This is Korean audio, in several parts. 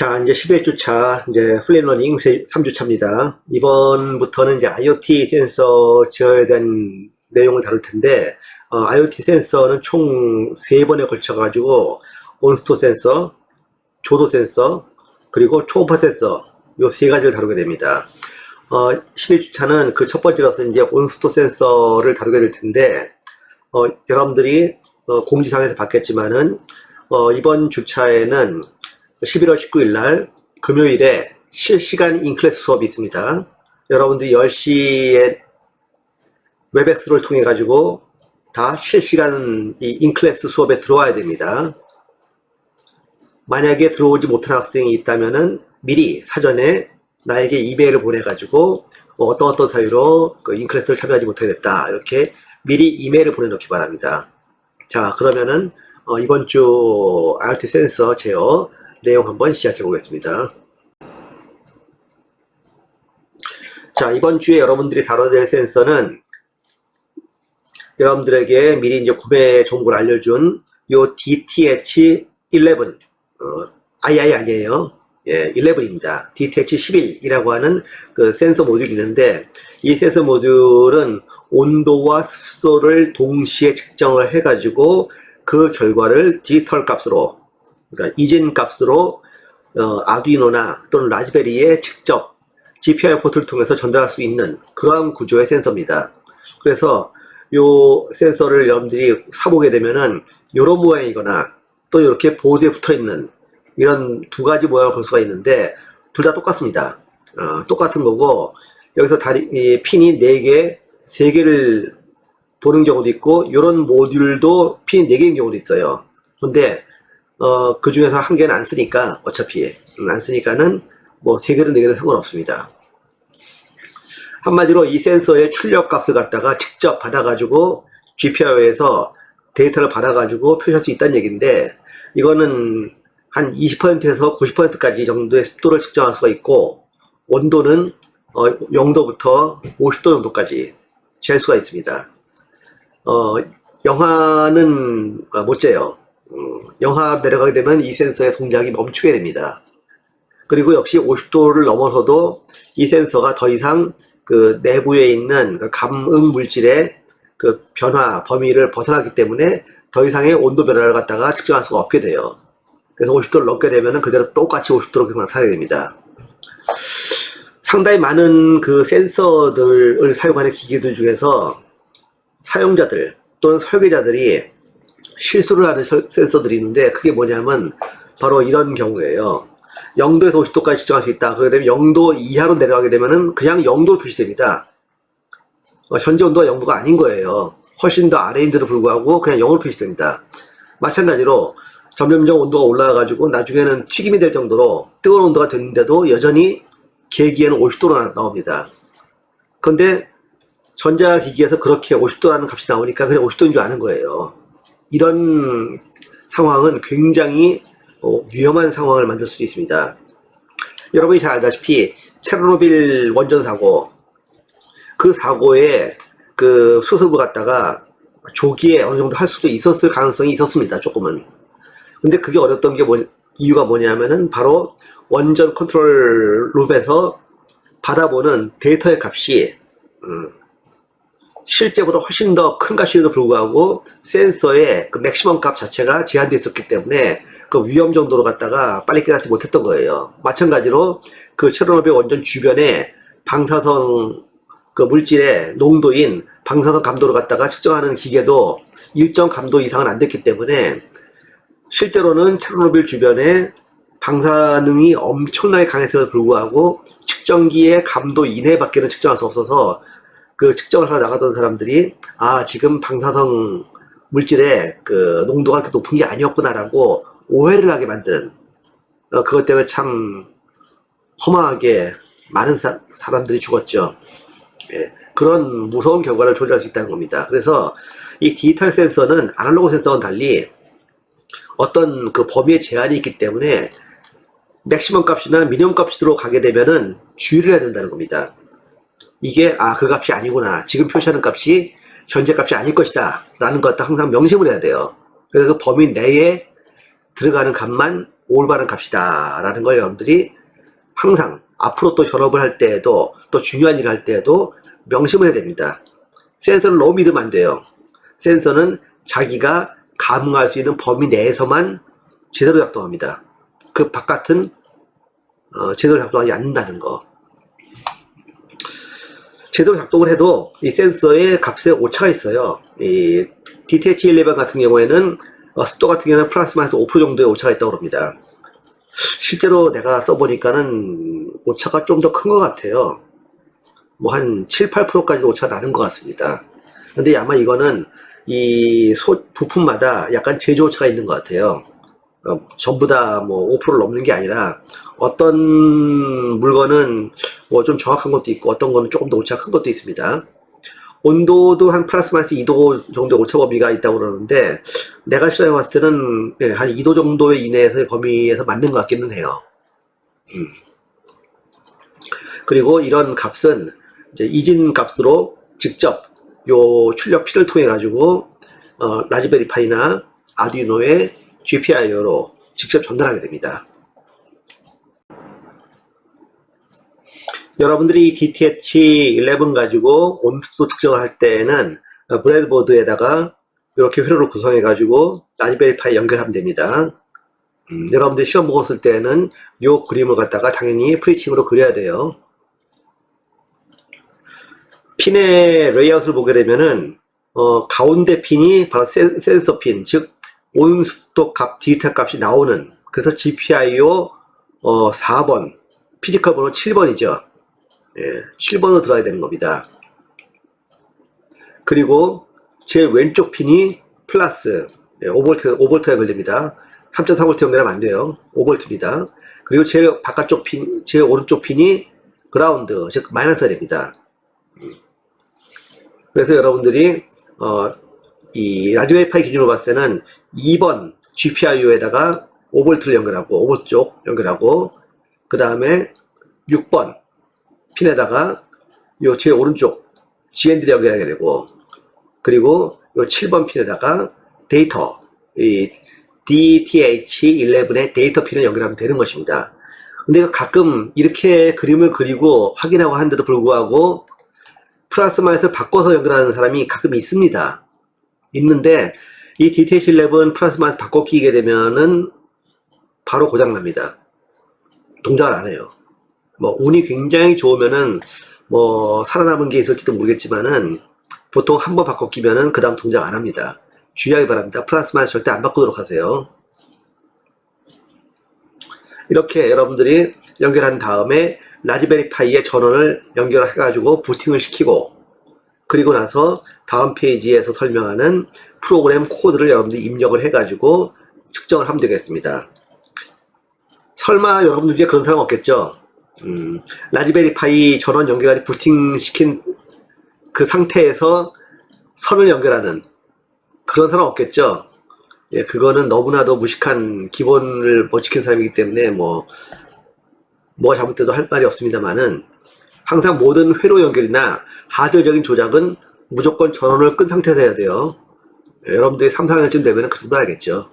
자, 이제 11주차, 이제 플랫러닝 3주차입니다. 이번부터는 이제 IoT 센서 제어에 대한 내용을 다룰 텐데, IoT 센서는 총 3번에 걸쳐가지고, 온스토 센서, 조도 센서, 그리고 초음파 센서, 요 3가지를 다루게 됩니다. 11주차는 그 첫 번째로서 이제 온스토 센서를 다루게 될 텐데, 여러분들이 공지사항에서 봤겠지만은, 이번 주차에는 11월 19일 날 금요일에 실시간 인클래스 수업이 있습니다. 여러분들이 10시에 웹엑스를 통해 가지고 다 실시간 이 인클래스 수업에 들어와야 됩니다. 만약에 들어오지 못한 학생이 있다면은 미리 사전에 나에게 이메일을 보내 가지고 어떤 사유로 그 인클래스를 참여하지 못하겠다, 이렇게 미리 이메일을 보내놓기 바랍니다. 자, 그러면은 이번 주 IoT 센서 제어 내용 한번 시작해 보겠습니다. 자, 이번 주에 여러분들이 다뤄야 될 센서는 여러분들에게 미리 이제 구매 정보를 알려준 요 DTH11, II 아니에요. 예, 11입니다. DTH11이라고 하는 그 센서 모듈이 있는데, 이 센서 모듈은 온도와 습도를 동시에 측정을 해가지고 그 결과를 디지털 값으로, 그러니까 이진 값으로 아두이노나 또는 라즈베리에 직접 GPIO 포트를 통해서 전달할 수 있는 그러한 구조의 센서입니다. 그래서 요 센서를 여러분들이 사보게 되면은 요런 모양이거나 또 이렇게 보드에 붙어 있는 이런 두 가지 모양을 볼 수가 있는데, 둘 다 똑같습니다. 똑같은 거고, 여기서 이 핀이 4개, 3개를 도는 경우도 있고, 요런 모듈도 핀이 4개인 경우도 있어요. 근데 그 중에서 한 개는 안 쓰니까, 어차피 안 쓰니까는 뭐 3개든 4개든 상관없습니다. 한마디로 이 센서의 출력 값을 갖다가 직접 받아가지고 GPIO에서 데이터를 받아가지고 표시할 수 있다는 얘기인데, 이거는 한 20%에서 90%까지 정도의 습도를 측정할 수가 있고, 온도는 0도부터 50도 정도까지 잴 수가 있습니다. 영하는 못 재요. 영하 내려가게 되면 이 센서의 동작이 멈추게 됩니다. 그리고 역시 50도를 넘어서도 이 센서가 더 이상 그 내부에 있는 그 감응 물질의 그 변화 범위를 벗어나기 때문에 더 이상의 온도 변화를 갖다가 측정할 수가 없게 돼요. 그래서 50도를 넘게 되면은 그대로 똑같이 50도로 계속 나타나게 됩니다. 상당히 많은 그 센서들을 사용하는 기기들 중에서 사용자들 또는 설계자들이 실수를 하는 센서들이 있는데, 그게 뭐냐면 바로 이런 경우예요. 0도에서 50도까지 측정할 수 있다. 그렇게 되면 0도 이하로 내려가게 되면은 그냥 0도로 표시됩니다. 현재 온도가 0도가 아닌 거예요. 훨씬 더 아래인데도 불구하고 그냥 0으로 표시됩니다. 마찬가지로 점점점 온도가 올라가가지고 나중에는 튀김이 될 정도로 뜨거운 온도가 됐는데도 여전히 계기에는 50도로 나옵니다. 그런데 전자기기에서 그렇게 50도라는 값이 나오니까 그냥 50도인 줄 아는 거예요. 이런 상황은 굉장히 위험한 상황을 만들 수 있습니다. 여러분이 잘 알다시피 체르노빌 원전 사고, 그 사고에 그 수습을 갖다가 조기에 어느 정도 할 수도 있었을 가능성이 있었습니다. 조금은. 근데 그게 어렸던 게 이유가 뭐냐면은 바로 원전 컨트롤 룸에서 받아보는 데이터의 값이 실제보다 훨씬 더 큰 값임에도 불구하고 센서의 그 맥시멈 값 자체가 제한되어 있었기 때문에 그 위험 정도로 갖다가 빨리 깨닫지 못했던 거예요. 마찬가지로 그 체르노빌 원전 주변에 방사성 그 물질의 농도인 방사성 감도를 갖다가 측정하는 기계도 일정 감도 이상은 안 됐기 때문에 실제로는 체르노빌 주변에 방사능이 엄청나게 강했음에도 불구하고 측정기의 감도 이내밖에는 측정할 수 없어서 그 측정을 하러 나가던 사람들이 지금 방사성 물질의 그 농도가 그렇게 높은 게 아니었구나라고 오해를 하게 만드는, 그것 때문에 참 허망하게 많은 사람들이 죽었죠. 예, 그런 무서운 결과를 초래할 수 있다는 겁니다. 그래서 이 디지털 센서는 아날로그 센서와는 달리 어떤 그 범위의 제한이 있기 때문에 맥시멈 값이나 미니멈 값으로 가게 되면은 주의를 해야 된다는 겁니다. 이게 그 값이 아니구나, 지금 표시하는 값이 현재 값이 아닐 것이다 라는 것도 항상 명심을 해야 돼요. 그래서 그 범위 내에 들어가는 값만 올바른 값이다 라는 걸 여러분들이 항상 앞으로 또 현업을 할 때에도 또 중요한 일을 할 때에도 명심을 해야 됩니다. 센서를 너무 믿으면 안 돼요. 센서는 자기가 감응할 수 있는 범위 내에서만 제대로 작동합니다. 그 바깥은 제대로 작동하지 않는다는 거. 제대로 작동을 해도 이 센서의 값에 오차가 있어요. 이 DTH11 같은 경우에는 습도 같은 경우는 플러스 마이너스 5% 정도의 오차가 있다고 합니다. 실제로 내가 써보니까는 오차가 좀 더 큰 것 같아요. 뭐 한 7, 8%까지도 오차가 나는 것 같습니다. 근데 아마 이거는 이 부품마다 약간 제조 오차가 있는 것 같아요. 전부 다 뭐 5%를 넘는 게 아니라 어떤 물건은 뭐 좀 정확한 것도 있고 어떤 거는 조금 더 오차가 큰 것도 있습니다. 온도도 한 플러스 마이너스 2도 정도 오차 범위가 있다고 그러는데 내가 시험해 봤을 때는 한 2도 정도 이내에서의 범위에서 맞는 것 같기는 해요. 그리고 이런 값은 이제 이진 값으로 직접 요 출력 P를 통해 가지고 라즈베리 파이나 아두이노의 GPIO로 직접 전달하게 됩니다. 여러분들이 DTH11 가지고 온습도 측정을 할 때에는 브레드보드에다가 이렇게 회로를 구성해 가지고 라즈베리 파이 연결하면 됩니다. 여러분들이 시험 보았을 때는 이 그림을 갖다가 당연히 프리칭으로 그려야 돼요. 핀의 레이아웃을 보게 되면은 가운데 핀이 바로 센서 핀, 즉 온습도 값, 디지털 값이 나오는, 그래서 GPIO 4번, 피지컬 번호 7번이죠. 예, 7번으로 들어가야 되는 겁니다. 그리고 제 왼쪽 핀이 플러스 5V가 걸립니다. 3.3V 연결하면 안 돼요. 5V입니다. 그리고 제 바깥쪽 핀, 제 오른쪽 핀이 그라운드, 즉 마이너스가 됩니다. 그래서 여러분들이 이 라즈베리 파이 기준으로 봤을 때는 2번 GPIO에다가 5V를 연결하고 5V 쪽 연결하고 그 다음에 6번 핀에다가 요 제 오른쪽 GND를 연결하게 되고 그리고 요 7번 핀에다가 데이터 이 DTH11의 데이터 핀을 연결하면 되는 것입니다. 근데 가끔 이렇게 그림을 그리고 확인하고 하는데도 불구하고 플러스 마이너스 바꿔서 연결하는 사람이 가끔 있습니다. 있는데 이 DTH11 플러스 마이너스 바꿔 끼게 되면은 바로 고장납니다. 동작을 안 해요. 뭐 운이 굉장히 좋으면은 뭐 살아남은 게 있을지도 모르겠지만은 보통 한번 바꿔 끼면은 그 다음 동작 안 합니다. 주의하기 바랍니다. 플러스 마이너스 절대 안 바꾸도록 하세요. 이렇게 여러분들이 연결한 다음에 라즈베리 파이의 전원을 연결해 가지고 부팅을 시키고 그리고 나서 다음 페이지에서 설명하는 프로그램 코드를 여러분들이 입력을 해 가지고 측정을 하면 되겠습니다. 설마 여러분들 중에 그런 사람 없겠죠? 라즈베리 파이 전원 연결까지 부팅 시킨 그 상태에서 선을 연결하는 그런 사람 없겠죠? 예, 그거는 너무나도 무식한 기본을 못 지킨 사람이기 때문에 뭐가 잘못돼도 할 말이 없습니다만은 항상 모든 회로 연결이나 하드웨어적인 조작은 무조건 전원을 끈 상태에서 해야 돼요. 예, 여러분들이 3, 4년쯤 되면 그 정도 알겠죠.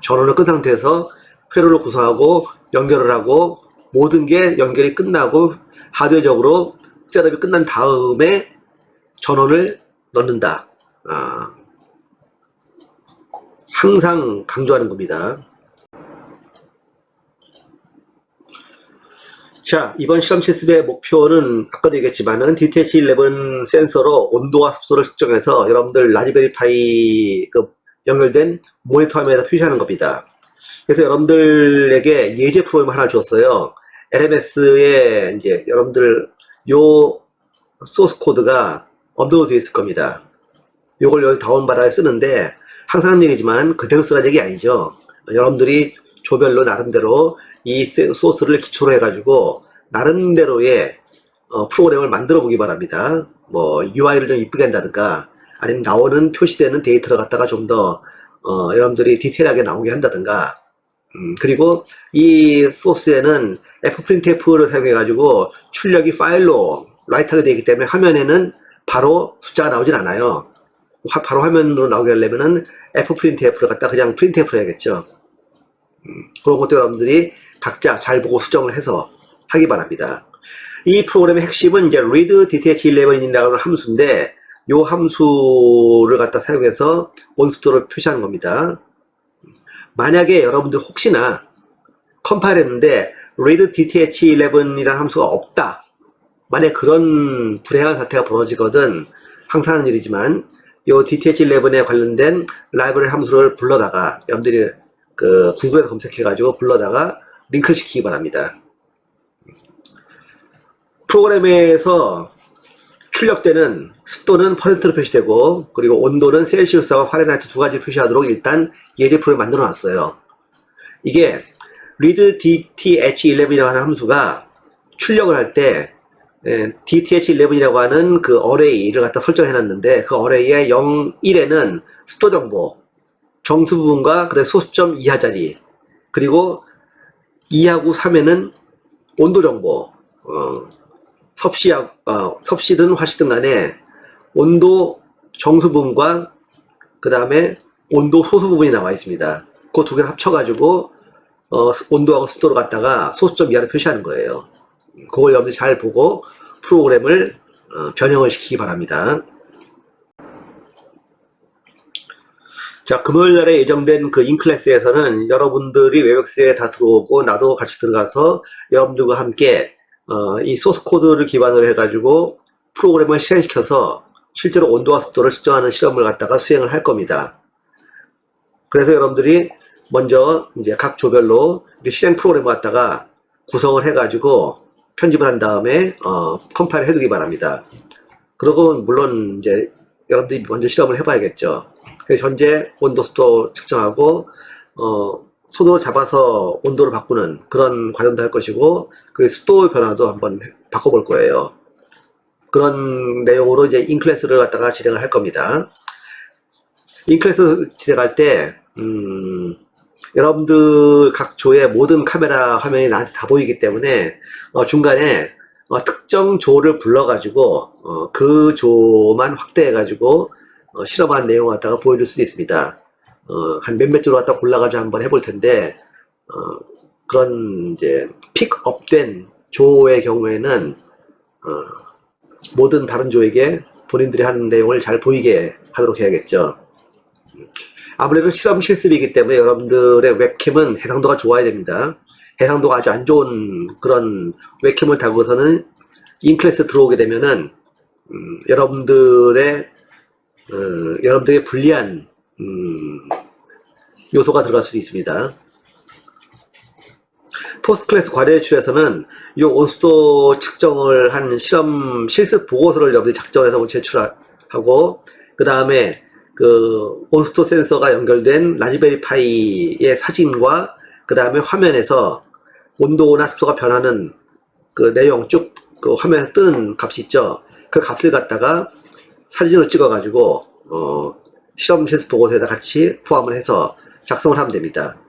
전원을 끈 상태에서 회로를 구성하고 연결을 하고 모든 게 연결이 끝나고 하드웨어적으로 셋업이 끝난 다음에 전원을 넣는다. 항상 강조하는 겁니다. 자, 이번 실험 실습의 목표는 아까도 얘기했지만은 DTH11 센서로 온도와 습도를 측정해서 여러분들 라즈베리 파이 연결된 모니터 화면에다 표시하는 겁니다. 그래서 여러분들에게 예제 프로그램을 하나 주었어요. LMS에 이제 여러분들 요 소스 코드가 업로드 되어 있을 겁니다. 요걸 여기 다운받아 쓰는데 항상 하는 얘기지만 그대로 쓰라는 얘기 아니죠. 여러분들이 조별로 나름대로 이 소스를 기초로 해가지고 나름대로의 프로그램을 만들어 보기 바랍니다. 뭐 UI를 좀 이쁘게 한다든가 아니면 나오는 표시되는 데이터를 갖다가 좀 더 여러분들이 디테일하게 나오게 한다든가 그리고 이 소스에는 fprintf를 사용해 가지고 출력이 파일로 라이트하게 되기 때문에 화면에는 바로 숫자가 나오진 않아요. 바로 화면으로 나오게 하려면은 fprintf를 갖다 그냥 printf 해야겠죠. 그런 것도 여러분들이 각자 잘 보고 수정을 해서 하기 바랍니다. 이 프로그램의 핵심은 이제 read dth11이라고 하는 함수인데, 이 함수를 갖다 사용해서 온습도를 표시하는 겁니다. 만약에 여러분들 혹시나 컴파일 했는데 read dth11이라는 함수가 없다, 만약 그런 불행한 사태가 벌어지거든, 항상 하는 일이지만 이 dth11에 관련된 라이브러리 함수를 불러다가 여러분들이 그 구글에서 검색해 가지고 불러다가 링크를 시키기 바랍니다. 프로그램에서 출력되는 습도는 %로 표시되고, 그리고 온도는 셀시우스와 파렌하이트 두 가지 표시하도록 일단 예제 프로그램 만들어 놨어요. 이게 read dth11이라고 하는 함수가 출력을 할 때 dth11이라고 하는 그 어레이를 갖다 설정해 놨는데, 그 어레이의 0, 1에는 습도 정보, 정수 부분과 그다음에 소수점 이하 자리, 그리고 2하고 3에는 온도 정보, 섭씨든 화씨든 간에 온도 정수 부분과 그 다음에 온도 소수 부분이 나와 있습니다. 그 두 개를 합쳐가지고 온도하고 습도를 갖다가 소수점 이하로 표시하는 거예요. 그걸 여러분들이 잘 보고 프로그램을 변형을 시키기 바랍니다. 자, 금요일날에 예정된 그 인클래스에서는 여러분들이 웨백스에 다 들어오고 나도 같이 들어가서 여러분들과 함께 이 소스 코드를 기반으로 해가지고 프로그램을 실행시켜서 실제로 온도와 습도를 측정하는 실험을 갖다가 수행을 할 겁니다. 그래서 여러분들이 먼저 이제 각 조별로 실행 프로그램을 갖다가 구성을 해가지고 편집을 한 다음에 컴파일을 해두기 바랍니다. 그리고 물론 이제 여러분들이 먼저 실험을 해봐야겠죠. 그래서 현재 온도 습도 측정하고 손으로 잡아서 온도를 바꾸는 그런 과정도 할 것이고, 그리고 습도 변화도 한번 바꿔볼 거예요. 그런 내용으로 이제 인클래스를 갖다가 진행을 할 겁니다. 인클래스 진행할 때 여러분들 각 조의 모든 카메라 화면이 나한테 다 보이기 때문에 중간에 특정 조를 불러가지고 그 조만 확대해가지고 실험한 내용을 갖다가 보여줄 수도 있습니다. 한 몇몇 조를 갖다 골라가지고 한번 해볼 텐데, 그런 이제 픽업된 조의 경우에는 모든 다른 조에게 본인들이 하는 내용을 잘 보이게 하도록 해야겠죠. 아무래도 실험 실습이기 때문에 여러분들의 웹캠은 해상도가 좋아야 됩니다. 해상도가 아주 안 좋은 그런 웹캠을 달고서는 인클래스 들어오게 되면은 여러분들에게 불리한 요소가 들어갈 수도 있습니다. 포스트 클래스 과제 제출에서는 이 온습도 측정을 한 실험 실습 보고서를 여러분들이 작성해서 제출하고, 그 다음에 그 온습도 센서가 연결된 라즈베리 파이의 사진과 그 다음에 화면에서 온도나 습도가 변하는 그 내용 쭉 그 화면에 뜨는 값이 있죠. 그 값을 갖다가 사진으로 찍어 가지고 실험 실습 보고서에다 같이 포함을 해서 작성을 하면 됩니다.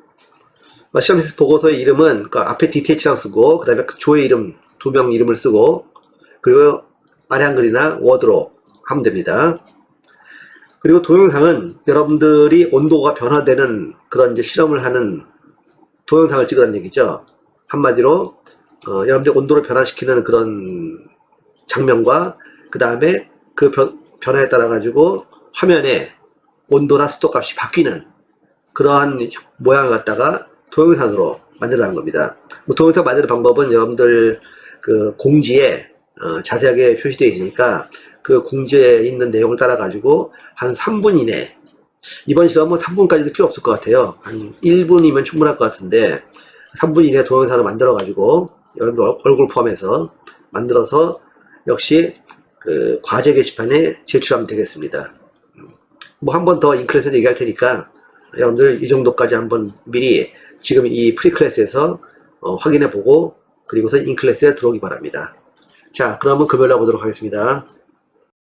실험 실습 보고서의 이름은 그 앞에 DTH라고 쓰고, 그 다음에 그 조의 이름, 두 명 이름을 쓰고, 그리고 아래 한글이나 워드로 하면 됩니다. 그리고 동영상은 여러분들이 온도가 변화되는 그런 이제 실험을 하는 동영상을 찍으라는 얘기죠. 한마디로 여러분들 온도를 변화시키는 그런 장면과 그 다음에 그 변화에 따라 가지고 화면에 온도나 습도 값이 바뀌는 그러한 모양을 갖다가 동영상으로 만들어가는 겁니다. 동영상 만드는 방법은 여러분들 그 공지에 자세하게 표시되어 있으니까 그 공지에 있는 내용을 따라 가지고 한 3분 이내, 이번 실험은 3분까지도 필요 없을 것 같아요. 한 1분이면 충분할 것 같은데 3분 이내 동영상을 만들어 가지고 여러분들 얼굴 포함해서 만들어서 역시 그 과제 게시판에 제출하면 되겠습니다. 뭐 한 번 더 인클래스에서 얘기할 테니까 여러분들 이 정도까지 한번 미리 지금 이 프리클래스에서 확인해 보고, 그리고서 인클래스에 들어오기 바랍니다. 자, 그러면 금요일에 보도록 하겠습니다.